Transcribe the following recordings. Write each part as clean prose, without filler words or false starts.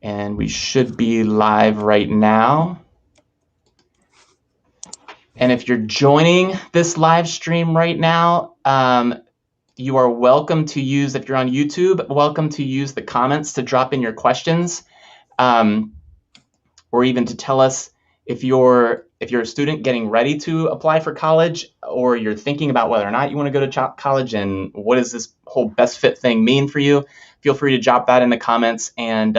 And we should be live right now. And if you're joining this live stream right now, you are welcome to use, if you're on YouTube, welcome to use the comments to drop in your questions, or even to tell us if you're a student getting ready to apply for college, or you're thinking about whether or not you want to go to college and what does this whole best fit thing mean for you. Feel free to drop that in the comments, and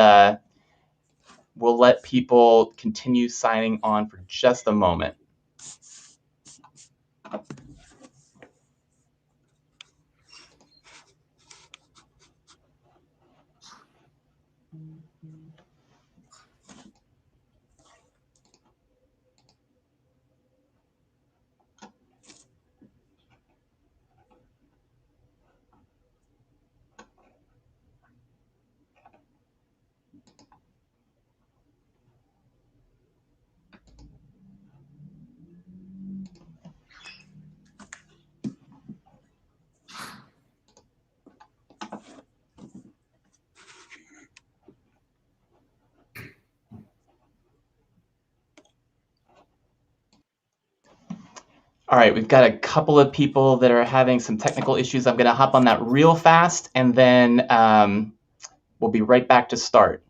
we'll let people continue signing on for just a moment. All right, we've got a couple of people that are having some technical issues. I'm going to hop on that real fast, and then we'll be right back to start.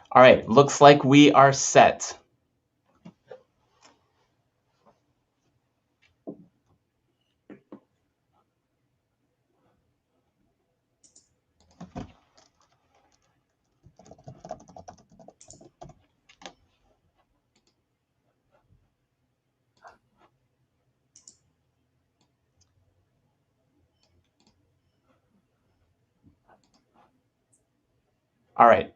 All right, looks like we are set. All right.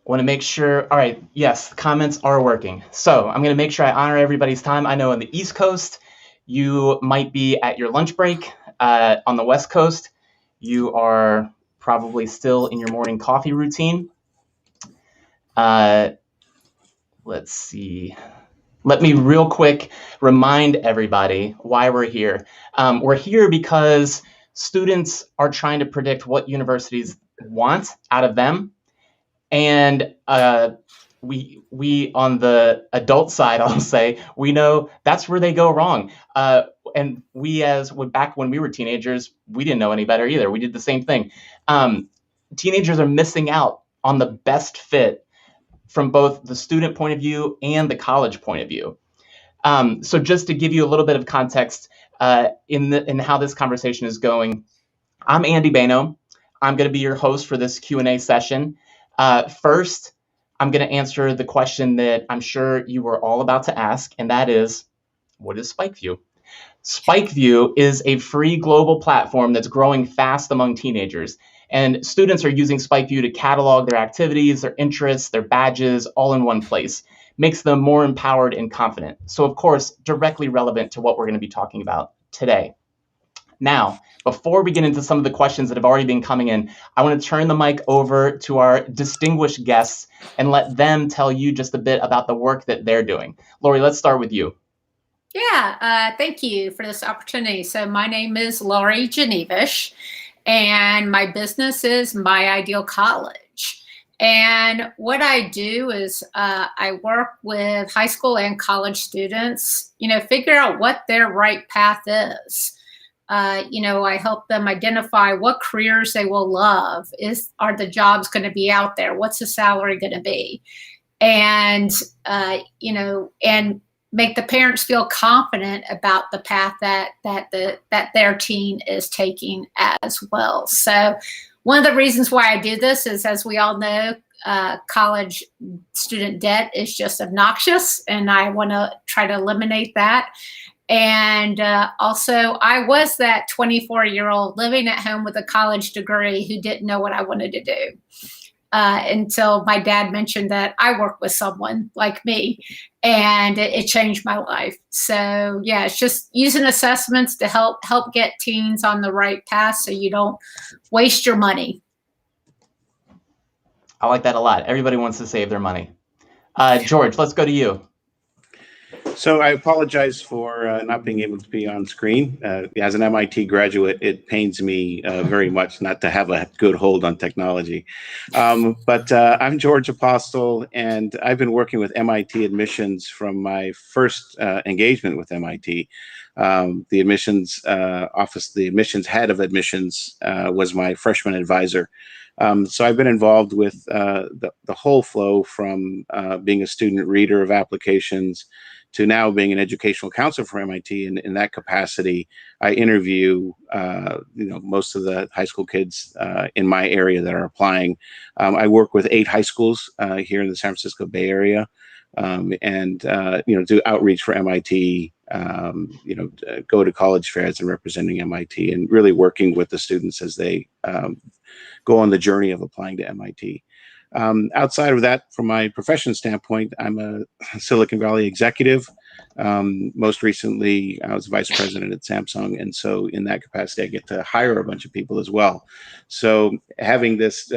Want to make sure, all right, yes, comments are working. So I'm going to make sure I honor everybody's time. I know on the East Coast, you might be at your lunch break. On the West Coast, you are probably still in your morning coffee routine. Let's see. Let me real quick remind everybody why we're here. We're here because students are trying to predict what universities want out of them. And we on the adult side, I'll say, we know that's where they go wrong. And we, back when we were teenagers, we didn't know any better either. We did the same thing. Teenagers are missing out on the best fit from both the student point of view and the college point of view. So just to give you a little bit of context in how this conversation is going, I'm Andy Bano. I'm going to be your host for this Q&A session. First, I'm going to answer the question that I'm sure you were all about to ask, and that is, what is spikeview? Spikeview is a free global platform that's growing fast among teenagers. And students are using spikeview to catalog their activities, their interests, their badges, all in one place. Makes them more empowered and confident. So, of course, directly relevant to what we're going to be talking about today. Now, before we get into some of the questions that have already been coming in, I want to turn the mic over to our distinguished guests and let them tell you just a bit about the work that they're doing. Lori, let's start with you. Yeah, thank you for this opportunity. So my name is Lori Genevish, and my business is My Ideal College. And what I do is I work with high school and college students, figure out what their right path is. I help them identify what careers they will love. Are the jobs going to be out there? What's the salary going to be? And, and make the parents feel confident about the path that their teen is taking as well. So one of the reasons why I do this is, as we all know, college student debt is just obnoxious, and I want to try to eliminate that. And also, I was that 24-year-old living at home with a college degree who didn't know what I wanted to do. until my dad mentioned that I work with someone like me, and it changed my life. So yeah, it's just using assessments to help get teens on the right path so you don't waste your money. I like that a lot. Everybody wants to save their money. George, let's go to you. So I apologize for not being able to be on screen. As an MIT graduate, it pains me very much not to have a good hold on technology. But I'm George Apostle, and I've been working with MIT admissions from my first engagement with MIT. The admissions office, the admissions head of admissions was my freshman advisor. So I've been involved with the whole flow from being a student reader of applications to now being an educational counselor for MIT. And in that capacity, I interview, most of the high school kids in my area that are applying. I work with 8 high schools here in the San Francisco Bay Area, and do outreach for MIT. Go to college fairs and representing MIT, and really working with the students as they go on the journey of applying to MIT. Outside of that, from my profession standpoint, I'm a Silicon Valley executive. Most recently, I was vice president at Samsung. And so in that capacity, I get to hire a bunch of people as well. So having this,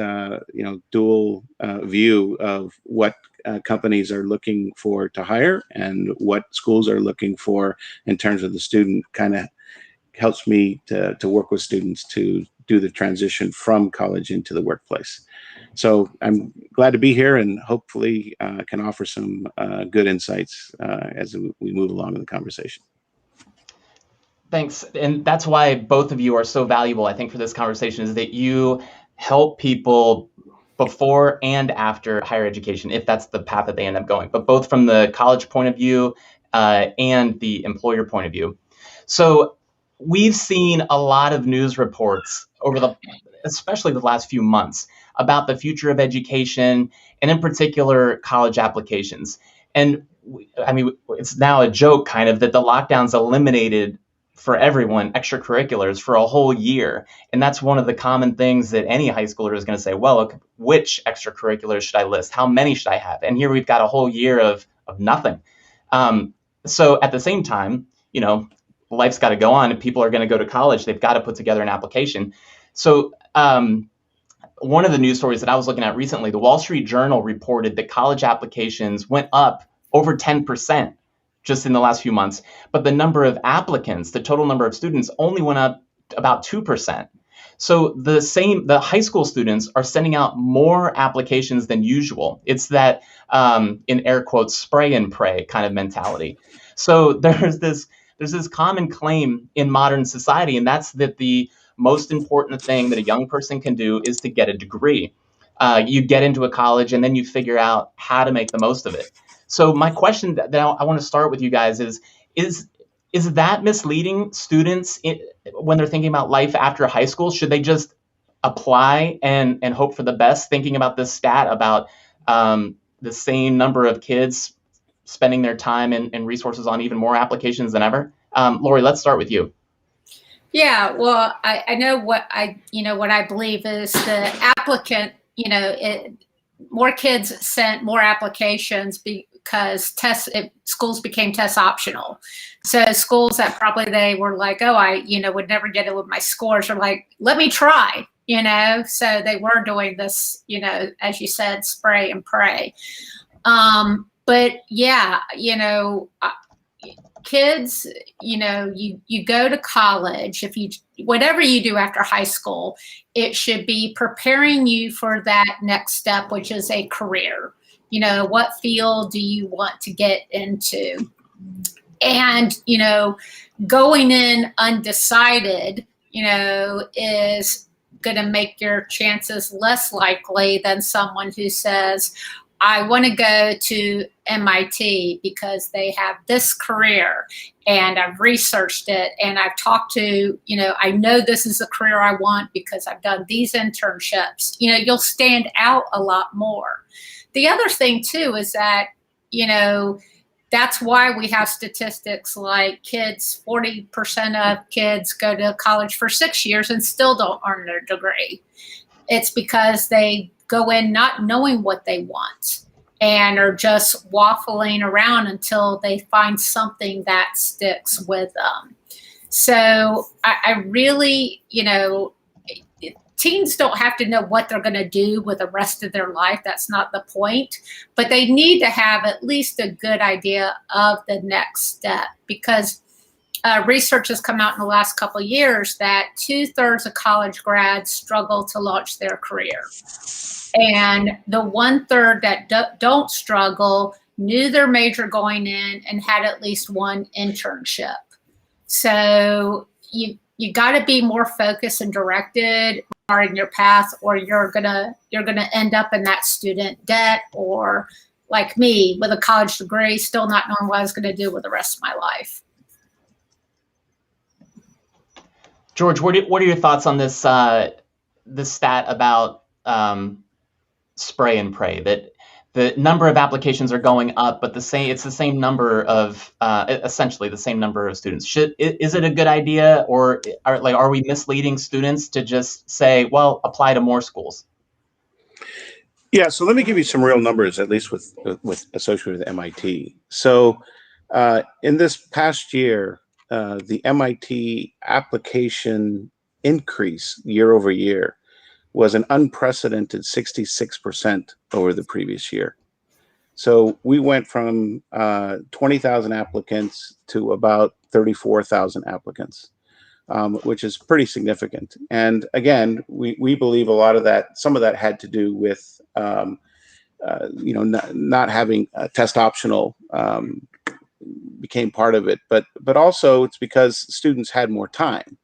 dual view of what companies are looking for to hire and what schools are looking for in terms of the student kind of helps me to work with students to do the transition from college into the workplace. So I'm glad to be here, and hopefully can offer some good insights as we move along in the conversation. Thanks. And that's why both of you are so valuable, I think, for this conversation, is that you help people before and after higher education, if that's the path that they end up going, but both from the college point of view and the employer point of view. So we've seen a lot of news reports especially the last few months, about the future of education, and in particular, college applications. And it's now a joke kind of that the lockdowns eliminated for everyone extracurriculars for a whole year. And that's one of the common things that any high schooler is going to say, well, look, which extracurriculars should I list? How many should I have? And here we've got a whole year of nothing. So at the same time, life's got to go on, and people are going to go to college. They've got to put together an application. So one of the news stories that I was looking at recently, the Wall Street Journal reported that college applications went up over 10% just in the last few months. But the number of applicants, the total number of students, only went up about 2%. So the high school students are sending out more applications than usual. It's that, in air quotes, spray and pray kind of mentality. So there's this common claim in modern society, and that's that the most important thing that a young person can do is to get a degree. You get into a college, and then you figure out how to make the most of it. So my question that I want to start with you guys is that misleading students when they're thinking about life after high school? Should they just apply and hope for the best, thinking about this stat about the same number of kids spending their time and resources on even more applications than ever? Lori, let's start with you. Yeah, well, I know what I believe is the applicant, more kids sent more applications because schools became test optional. So schools that probably they were like, oh, I would never get it with my scores, are like, let me try, so they were doing this, as you said, spray and pray. But yeah, kids, you go to college. Whatever you do after high school, it should be preparing you for that next step, which is a career. What field do you want to get into? And, going in undecided, is going to make your chances less likely than someone who says, I want to go to MIT because they have this career, and I've researched it, and I've talked to, I know this is a career I want because I've done these internships. You'll stand out a lot more. The other thing too is that, that's why we have statistics like 40% of kids go to college for 6 years and still don't earn their degree. It's because they go in not knowing what they want and are just waffling around until they find something that sticks with them. So I really, teens don't have to know what they're going to do with the rest of their life. That's not the point. But they need to have at least a good idea of the next step, because research has come out in the last couple of years that 2/3 of college grads struggle to launch their career. And the 1/3 that don't struggle knew their major going in and had at least one internship. So you got to be more focused and directed regarding your path, or you're gonna end up in that student debt, or like me with a college degree, still not knowing what I was going to do with the rest of my life. George, what are your thoughts on this this stat about spray and pray, that the number of applications are going up, but it's the same number of essentially the same number of students? Is it a good idea, or are we misleading students to just say, well, apply to more schools? Yeah, so let me give you some real numbers, at least with associated with MIT. So in this past year, the MIT application increase year over year was an unprecedented 66% over the previous year. So we went from 20,000 applicants to about 34,000 applicants, which is pretty significant. And again, we believe a lot of that, some of that had to do with not having a test optional became part of it, but also it's because students had more time.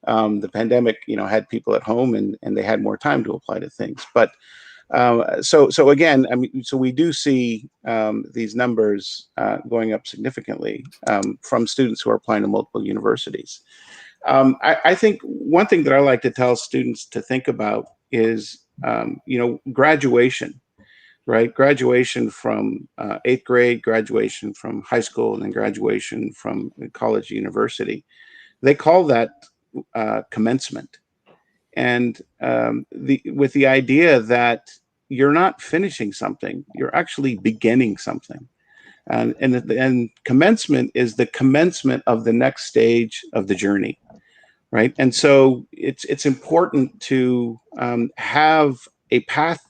The pandemic, had people at home, and they had more time to apply to things. But so again, so we do see these numbers going up significantly from students who are applying to multiple universities. I think one thing that I like to tell students to think about is, graduation. Right? Graduation from 8th grade, graduation from high school, and then graduation from college, university. They call that commencement. And with the idea that you're not finishing something, you're actually beginning something. And commencement is the commencement of the next stage of the journey. Right? And so it's important to have a path,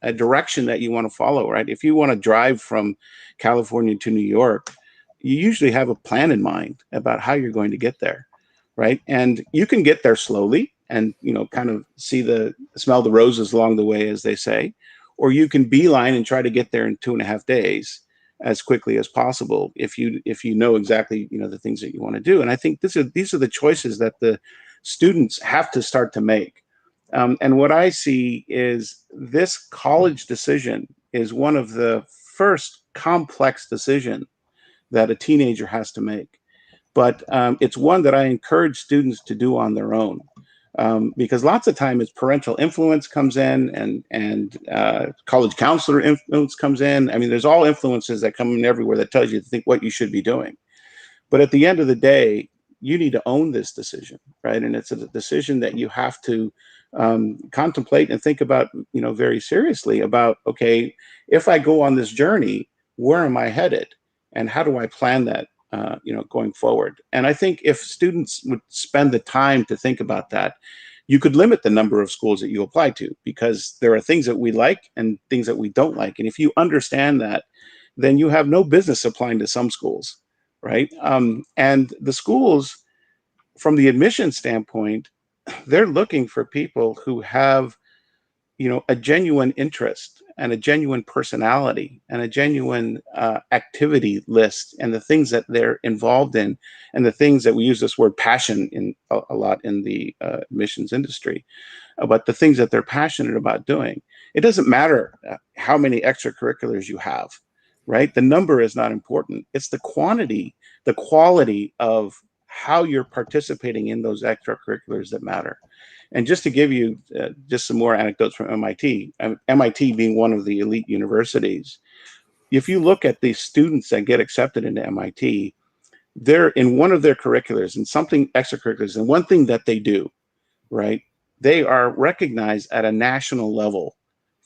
a direction that you want to follow, right? If you want to drive from California to New York, you usually have a plan in mind about how you're going to get there, right? And you can get there slowly and, kind of smell the roses along the way, as they say, or you can beeline and try to get there in 2.5 days as quickly as possible if you know exactly, the things that you want to do. And I think these are the choices that the students have to start to make. And what I see is this college decision is one of the first complex decisions that a teenager has to make. But it's one that I encourage students to do on their own. Because lots of times parental influence comes in, and college counselor influence comes in. There's all influences that come in everywhere that tells you to think what you should be doing. But at the end of the day, you need to own this decision, right? And it's a decision that you have to contemplate and think about, very seriously about, okay, if I go on this journey, where am I headed? And how do I plan that, going forward? And I think if students would spend the time to think about that, you could limit the number of schools that you apply to, because there are things that we like and things that we don't like. And if you understand that, then you have no business applying to some schools, right? And the schools, from the admission standpoint, they're looking for people who have, a genuine interest and a genuine personality and a genuine activity list, and the things that they're involved in, and the things that we use this word passion in a lot in the admissions industry, about the things that they're passionate about doing. It doesn't matter how many extracurriculars you have, right? The number is not important. It's the quantity, the quality of how you're participating in those extracurriculars that matter. And just to give you just some more anecdotes from MIT, MIT being one of the elite universities, if you look at the students that get accepted into MIT, they're in one of their curriculars and something extracurriculars, and one thing that they do, right? They are recognized at a national level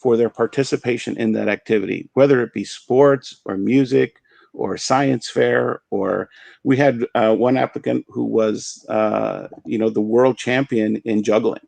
for their participation in that activity, whether it be sports or music or science fair, or we had one applicant who was, the world champion in juggling,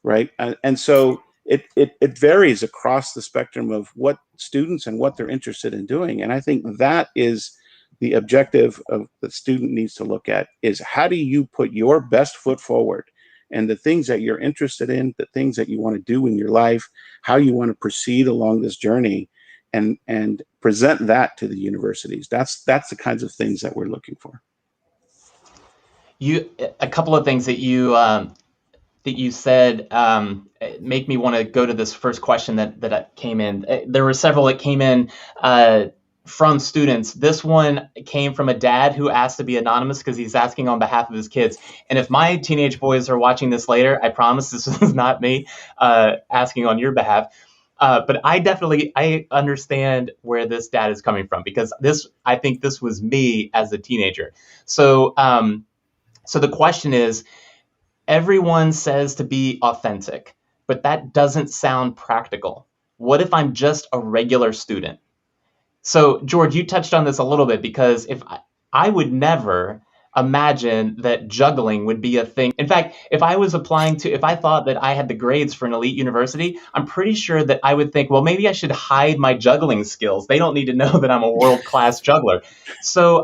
right? And so it varies across the spectrum of what students and what they're interested in doing. And I think that is the objective of the student needs to look at, is how do you put your best foot forward, and the things that you're interested in, the things that you want to do in your life, how you want to proceed along this journey, and present that to the universities. That's the kinds of things that we're looking for. A couple of things that you said make me want to go to this first question that came in. There were several that came in from students. This one came from a dad who asked to be anonymous because he's asking on behalf of his kids. And if my teenage boys are watching this later, I promise this is not me asking on your behalf. But I understand where this dad is coming from, because I think this was me as a teenager. So the question is, everyone says to be authentic, but that doesn't sound practical. What if I'm just a regular student? So, George, you touched on this a little bit, because if I would never imagine that juggling would be a thing. In fact, if I thought that I had the grades for an elite university, I'm pretty sure that I would think, well, maybe I should hide my juggling skills. They don't need to know that I'm a world-class juggler. So,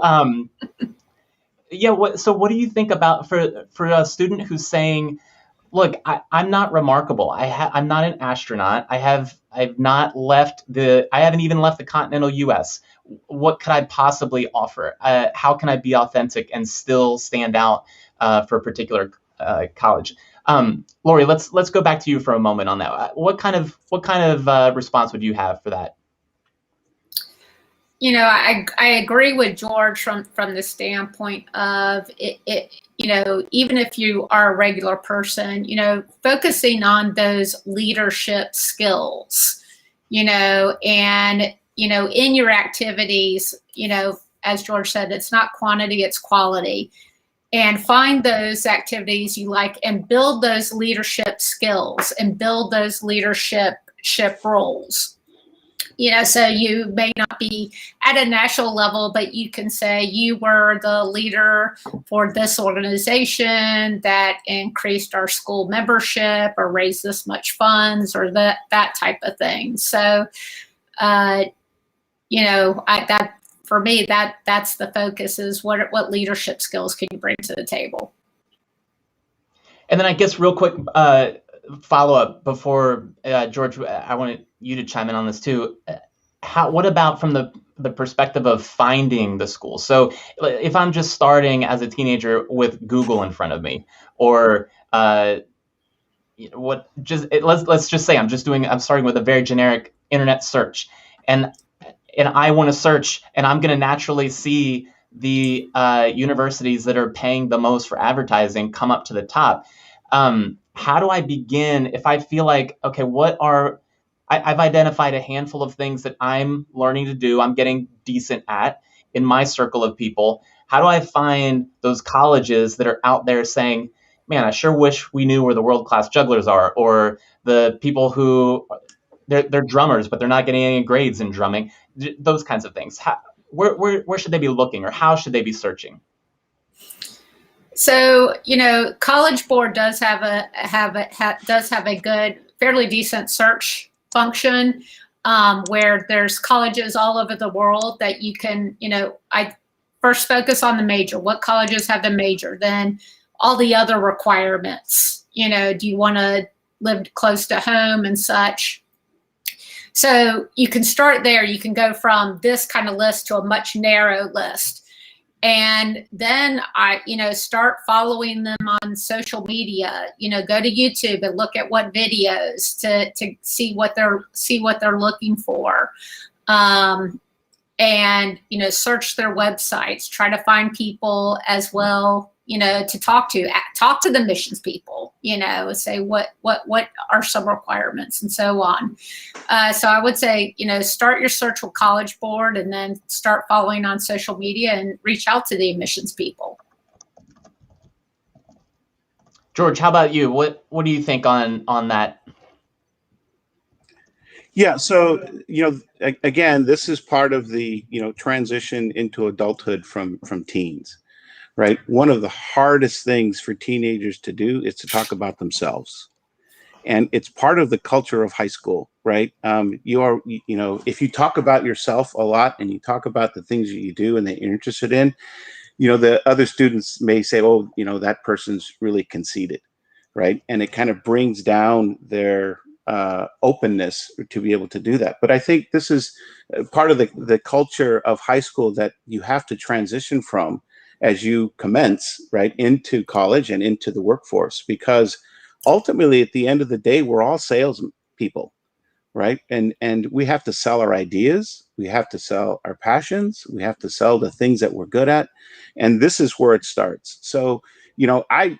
what do you think about for a student who's saying, look, I'm not remarkable. I'm not an astronaut. I haven't even left the continental U.S. What could I possibly offer? How can I be authentic and still stand out for a particular college? Lori, let's go back to you for a moment on that. What kind of response would you have for that? I agree with George from the standpoint of it. Even if you are a regular person, focusing on those leadership skills, and in your activities, as George said, it's not quantity, it's quality. And find those activities you like and build those leadership skills and build those leadership roles. So you may not be at a national level, but you can say you were the leader for this organization that increased our school membership or raised this much funds, or that type of thing. So, for me, that's the focus, is what leadership skills can you bring to the table? And then I guess real quick follow up before George, I want you to chime in on this too. What about from the perspective of finding the school? So if I'm just starting as a teenager with Google in front of me, or let's just say I'm starting with a very generic internet search, and I want to search, and I'm going to naturally see the universities that are paying the most for advertising come up to the top. How do I begin if I feel like, okay, I've identified a handful of things that I'm learning to do, I'm getting decent at in my circle of people. How do I find those colleges that are out there saying, man, I sure wish we knew where the world-class jugglers are, or the people who, they're drummers, but they're not getting any grades in drumming, those kinds of things. Where should they be looking, or how should they be searching? So, College Board does have a good, fairly decent search function, where there's colleges all over the world that you can, I first focus on the major. What colleges have the major? Then all the other requirements. Do you want to live close to home and such? So you can start there. You can go from this kind of list to a much narrow list. And then I, start following them on social media, go to YouTube and look at what videos to see what they're looking for. And, search their websites, try to find people as well, to talk to the missions people, say what are some requirements and so on. So I would say, start your search with College Board, and then start following on social media and reach out to the admissions people. George, how about you? What do you think on that? Yeah, so again, this is part of the transition into adulthood from teens, right? One of the hardest things for teenagers to do is to talk about themselves, and it's part of the culture of high school, right? If you talk about yourself a lot and you talk about the things that you do and that you're interested in, the other students may say, oh, that person's really conceited, right? And it kind of brings down their openness to be able to do that. But I think this is part of the culture of high school that you have to transition from as you commence, right, into college and into the workforce, because ultimately at the end of the day, we're all sales people, right? And we have to sell our ideas, we have to sell our passions, we have to sell the things that we're good at, and this is where it starts. So I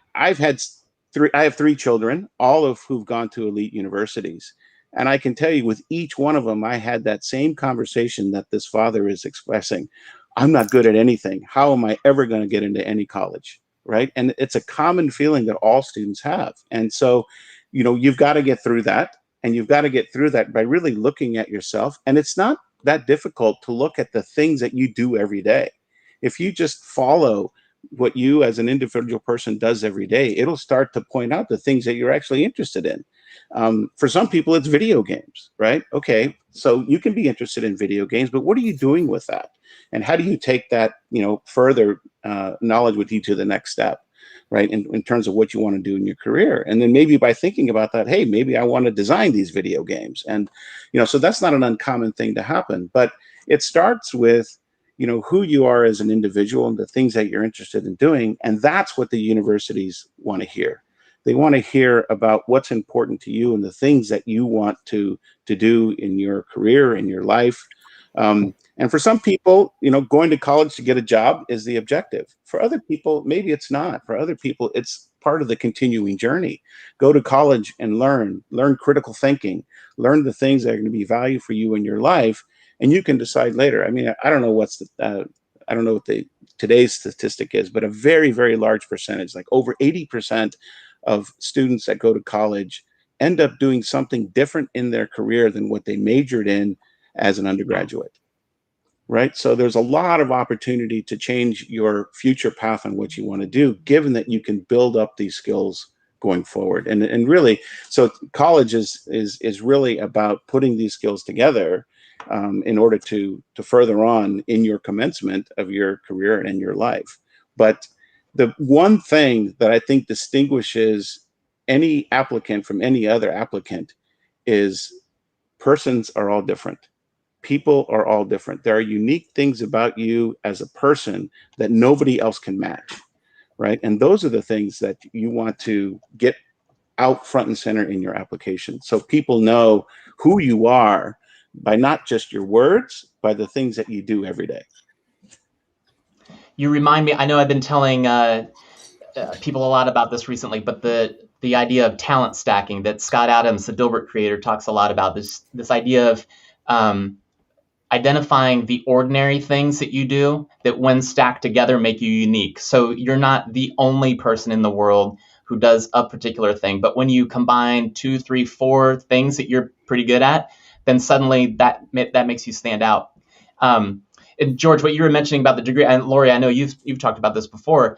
have three children, all of who've gone to elite universities, and I can tell you with each one of them I had that same conversation that this father is expressing. I'm not good at anything, how am I ever going to get into any college, right? And it's a common feeling that all students have. And so you've got to get through that, and you've got to get through that by really looking at yourself. And it's not that difficult to look at the things that you do every day. If you just follow what you as an individual person does every day, it'll start to point out the things that you're actually interested in. For some people, it's video games, right? Okay, so you can be interested in video games, but what are you doing with that? And how do you take that, further knowledge with you to the next step? Right, in terms of what you want to do in your career. And then maybe by thinking about that, hey, maybe I want to design these video games. And so that's not an uncommon thing to happen, but it starts with who you are as an individual and the things that you're interested in doing. And that's what the universities want to hear. They want to hear about what's important to you and the things that you want to do in your career, in your life. And for some people, going to college to get a job is the objective. For other people, maybe it's not. For other people, it's part of the continuing journey. Go to college and learn critical thinking, learn the things that are going to be value for you in your life, and you can decide later. I mean, I don't know what the today's statistic is, but a very, very large percentage, like over 80% of students that go to college end up doing something different in their career than what they majored in as an undergraduate, right? So there's a lot of opportunity to change your future path on what you want to do, given that you can build up these skills going forward. And really, so college is really about putting these skills together in order to further on in your commencement of your career and in your life. But the one thing that I think distinguishes any applicant from any other applicant is persons are all different. People are all different. There are unique things about you as a person that nobody else can match, right? And those are the things that you want to get out front and center in your application, so people know who you are by not just your words, by the things that you do every day. You remind me, I know I've been telling people a lot about this recently, but the idea of talent stacking that Scott Adams, the Dilbert creator, talks a lot about, this idea of identifying the ordinary things that you do that when stacked together make you unique. So you're not the only person in the world who does a particular thing, but when you combine 2, 3, 4 things that you're pretty good at, then suddenly that makes you stand out. And George, what you were mentioning about the degree, and Lori, I know you've talked about this before.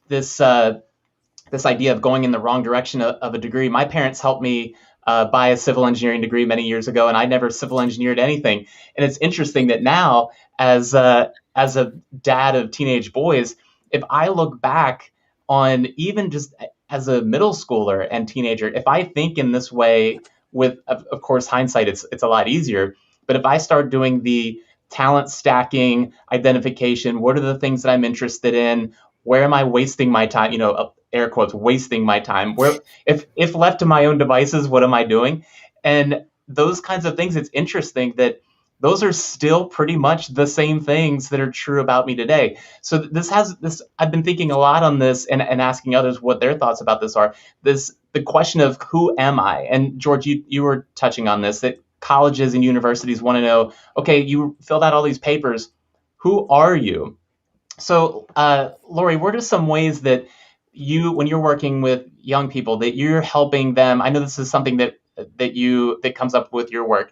This idea of going in the wrong direction of a degree. My parents helped me buy a civil engineering degree many years ago, and I never civil engineered anything. And it's interesting that now, as a dad of teenage boys, if I look back on even just as a middle schooler and teenager, if I think in this way, with of course hindsight, it's a lot easier. But if I start doing the talent stacking identification, what are the things that I'm interested in? Where am I wasting my time? Air quotes, wasting my time. Where, if left to my own devices, what am I doing? And those kinds of things, it's interesting that those are still pretty much the same things that are true about me today. So I've been thinking a lot on this and asking others what their thoughts about this are. The question of who am I? And George, you were touching on this, that colleges and universities want to know, okay, you filled out all these papers. Who are you? So, Lori, what are some ways that when you're working with young people, that you're helping them? I know this is something that that comes up with your work.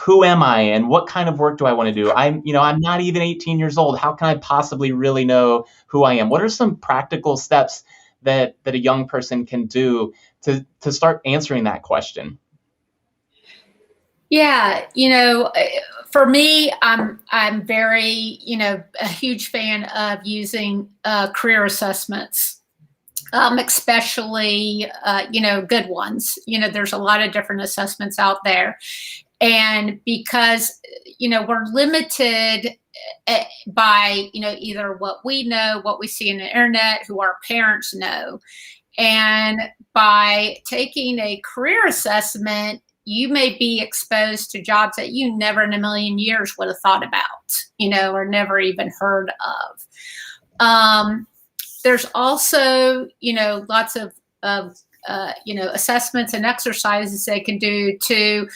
Who am I and what kind of work do I want to do? I'm not even 18 years old. How can I possibly really know who I am? What are some practical steps that a young person can do to start answering that question? Yeah, for me, I'm very, a huge fan of using career assessments, especially good ones. There's a lot of different assessments out there, and because we're limited by either what we know, what we see in the internet, who our parents know, and by taking a career assessment, you may be exposed to jobs that you never in a million years would have thought about, or never even heard of. There's also, lots of assessments and exercises they can do to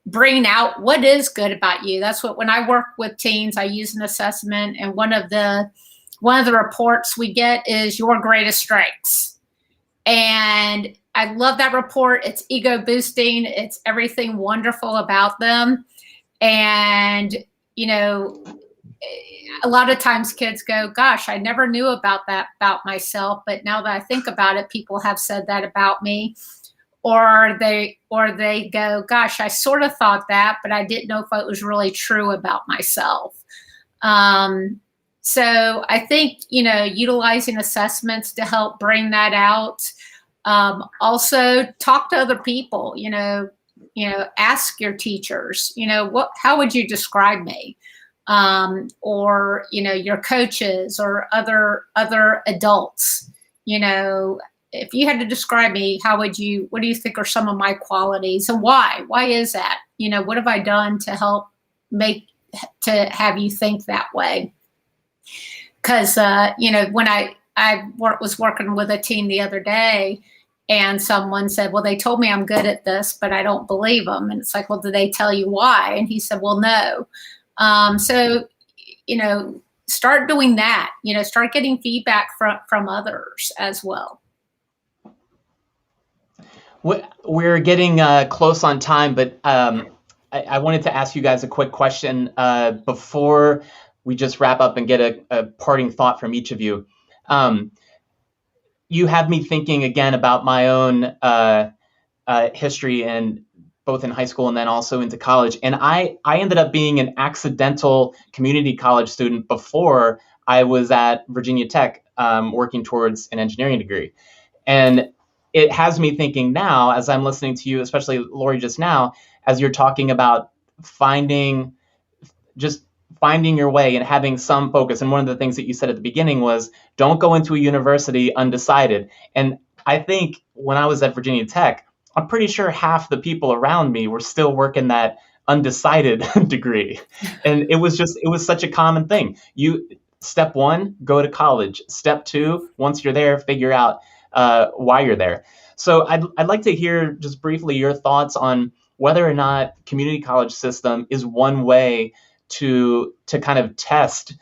bring out what is good about you. That's what, when I work with teens, I use an assessment, and one of the reports we get is your greatest strengths. And I love that report. It's ego boosting. It's everything wonderful about them. And, a lot of times kids go, gosh, I never knew about that about myself. But now that I think about it, people have said that about me. Or they go, gosh, I sort of thought that, but I didn't know if it was really true about myself. So I think, utilizing assessments to help bring that out. Also talk to other people, ask your teachers, how would you describe me? Or, your coaches or other adults, if you had to describe me, what do you think are some of my qualities, and why? Why is that? What have I done to help to have you think that way? Because, when I was working with a teen the other day, and someone said, well, they told me I'm good at this, but I don't believe them. And it's like, well, did they tell you why? And he said, well, no. So, start doing that, start getting feedback from others as well. We're getting close on time, but I wanted to ask you guys a quick question before we just wrap up and get a parting thought from each of you. You have me thinking again about my own history, and both in high school and then also into college. And I ended up being an accidental community college student before I was at Virginia Tech working towards an engineering degree. And it has me thinking now, as I'm listening to you, especially Lori just now, as you're talking about finding your way and having some focus. And one of the things that you said at the beginning was, don't go into a university undecided. And I think when I was at Virginia Tech, I'm pretty sure half the people around me were still working that undecided degree. And it was such a common thing. Step one, go to college. Step two, once you're there, figure out why you're there. So I'd like to hear just briefly your thoughts on whether or not community college system is one way to kind of test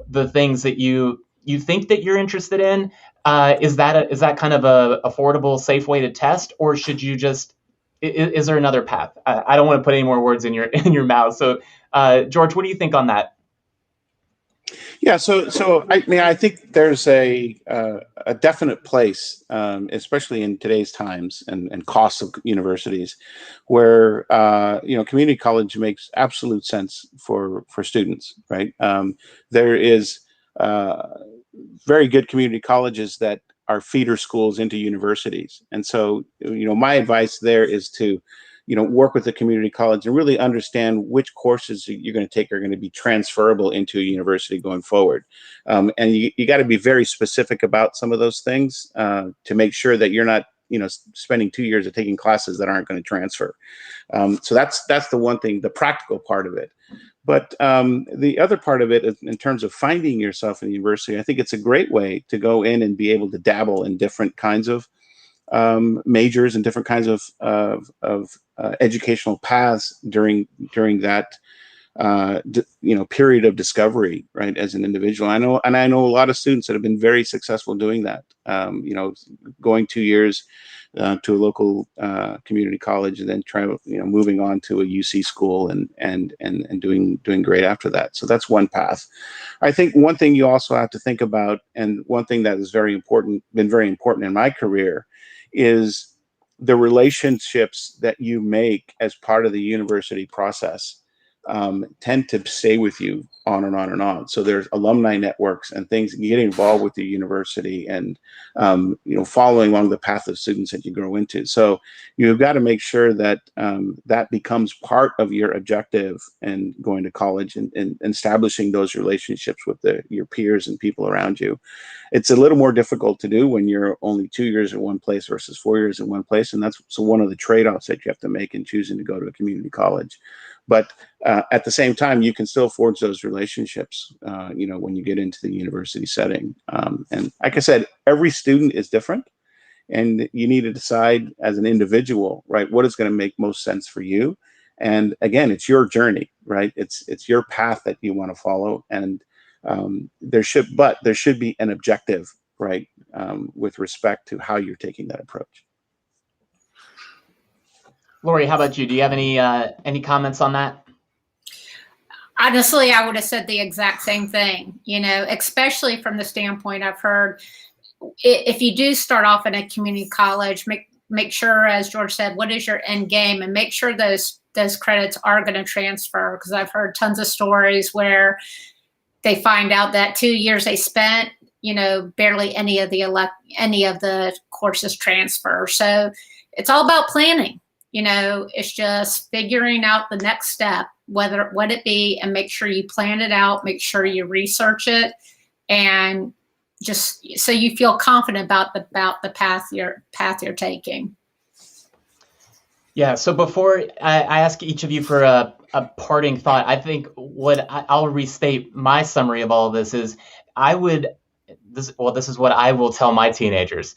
the things that you think that you're interested in. Is that kind of a affordable, safe way to test, or should you just? Is there another path? I don't want to put any more words in your mouth. So, George, what do you think on that? Yeah, so I mean, I think there's a definite place, especially in today's times and costs of universities, where community college makes absolute sense for students, right? There is very good community colleges that are feeder schools into universities, and so my advice there is to work with the community college and really understand which courses you're going to take are going to be transferable into a university going forward. And you got to be very specific about some of those things to make sure that you're not, spending 2 years of taking classes that aren't going to transfer. So that's the one thing, the practical part of it. But the other part of it, in terms of finding yourself in the university, I think it's a great way to go in and be able to dabble in different kinds of majors and different kinds of educational paths during that period of discovery, right? As an individual, I know a lot of students that have been very successful doing that. Going 2 years to a local community college, and then moving on to a UC school and doing great after that. So that's one path. I think one thing you also have to think about, and one thing that is been very important in my career, is the relationships that you make as part of the university process tend to stay with you on and on and on. So there's alumni networks and things, you get involved with the university and, following along the path of students that you grow into. So you've got to make sure that that becomes part of your objective and going to college and establishing those relationships with your peers and people around you. It's a little more difficult to do when you're only 2 years in one place versus 4 years in one place. And that's one of the trade-offs that you have to make in choosing to go to a community college. But at the same time, you can still forge those relationships, when you get into the university setting. And like I said, every student is different, and you need to decide as an individual, right, what is going to make most sense for you. And again, it's your journey, right? It's your path that you want to follow, and there should be an objective, right, with respect to how you're taking that approach. Lori, how about you? Do you have any comments on that? Honestly, I would have said the exact same thing, especially from the standpoint I've heard. If you do start off in a community college, make sure, as George said, what is your end game, and make sure those credits are going to transfer, because I've heard tons of stories where they find out that 2 years they spent, barely any of the courses transfer. So it's all about planning. It's just figuring out the next step, what it be, and make sure you plan it out, make sure you research it, and just so you feel confident about the path you're taking. Yeah. So before I ask each of you for a parting thought, I think I'll restate my summary of all of this is this is what I will tell my teenagers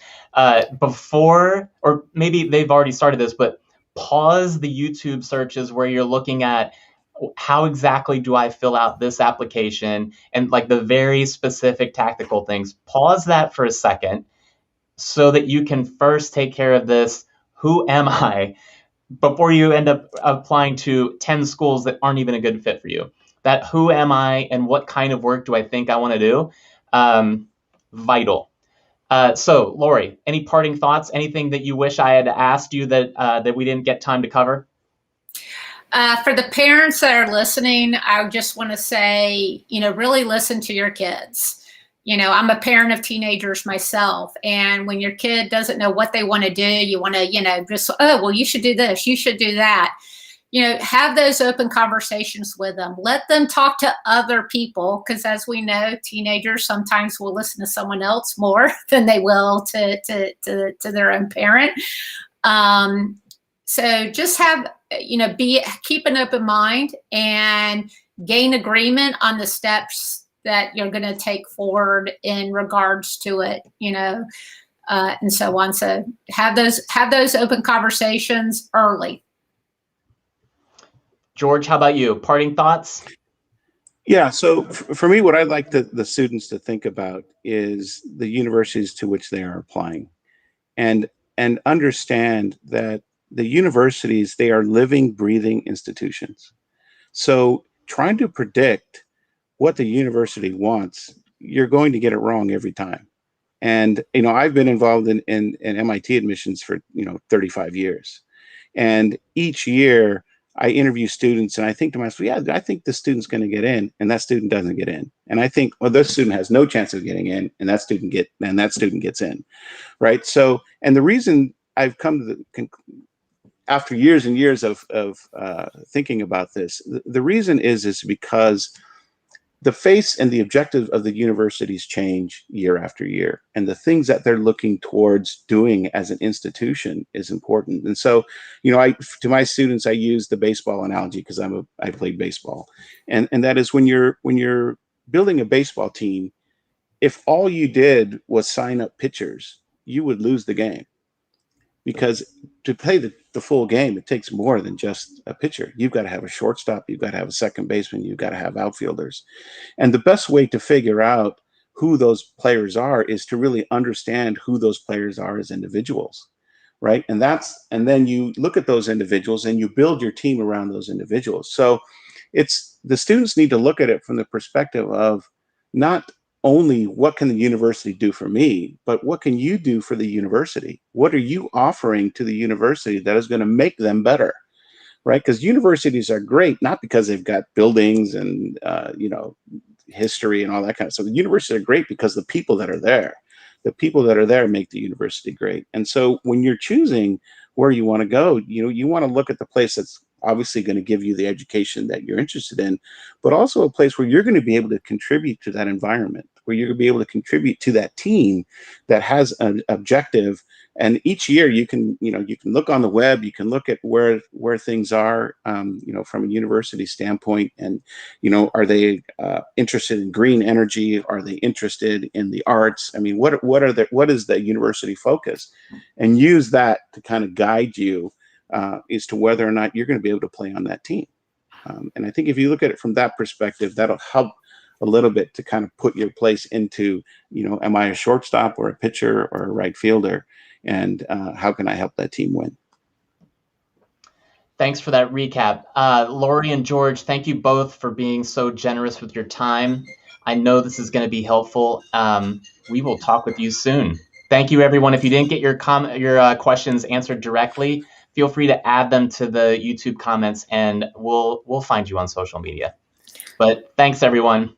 before, or maybe they've already started this, but pause the YouTube searches where you're looking at how exactly do I fill out this application and like the very specific tactical things. Pause that for a second so that you can first take care of this. Who am I? Before you end up applying to 10 schools that aren't even a good fit for you. That who am I and what kind of work do I think I want to do? Vital. So, Lori, any parting thoughts? Anything that you wish I had asked you that we didn't get time to cover? For the parents that are listening, I just want to say, really listen to your kids. I'm a parent of teenagers myself. And when your kid doesn't know what they want to do, you want to, just, oh, well, you should do this, you should do that. Have those open conversations with them. Let them talk to other people, because as we know, teenagers sometimes will listen to someone else more than they will to their own parent. So just keep an open mind and gain agreement on the steps that you're going to take forward in regards to it, and so on. So have those open conversations early. George, how about you? Parting thoughts? Yeah. So for me, what I'd like the students to think about is the universities to which they are applying, and understand that the universities, they are living, breathing institutions. So trying to predict what the university wants, you're going to get it wrong every time. And, I've been involved in MIT admissions for, 35 years. And each year I interview students and I think to myself, yeah, I think the student's going to get in, and that student doesn't get in. And I think, well, this student has no chance of getting in, and that student gets in. Right. So, and the reason I've come to after years and years of thinking about this, the reason is because the face and the objective of the universities change year after year, and the things that they're looking towards doing as an institution is important. And so, to my students, I use the baseball analogy because I played baseball, and that is when you're building a baseball team, if all you did was sign up pitchers, you would lose the game. Because to play the full game, it takes more than just a pitcher. You've got to have a shortstop, you've got to have a second baseman, you've got to have outfielders. And the best way to figure out who those players are is to really understand who those players are as individuals. right? And then you look at those individuals and you build your team around those individuals. So it's the students need to look at it from the perspective of not only what can the university do for me, but what can you do for the university? What are you offering to the university that is going to make them better? Right? Because universities are great, not because they've got buildings and history and all that kind of stuff. The universities are great because the people that are there make the university great. And so when you're choosing where you want to go, you want to look at the place that's obviously going to give you the education that you're interested in, but also a place where you're going to be able to contribute to that environment, where you're going to be able to contribute to that team that has an objective. And each year you can look on the web, you can look at where things are, from a university standpoint. And, are they interested in green energy? Are they interested in the arts? I mean, what is the university focus? And use that to kind of guide you as to whether or not you're going to be able to play on that team. And I think if you look at it from that perspective, that'll help a little bit to kind of put your place into, am I a shortstop or a pitcher or a right fielder? And how can I help that team win? Thanks for that recap. Lori and George, thank you both for being so generous with your time. I know this is going to be helpful. We will talk with you soon. Thank you, everyone. If you didn't get your questions answered directly, feel free to add them to the YouTube comments, and we'll find you on social media. But thanks, everyone.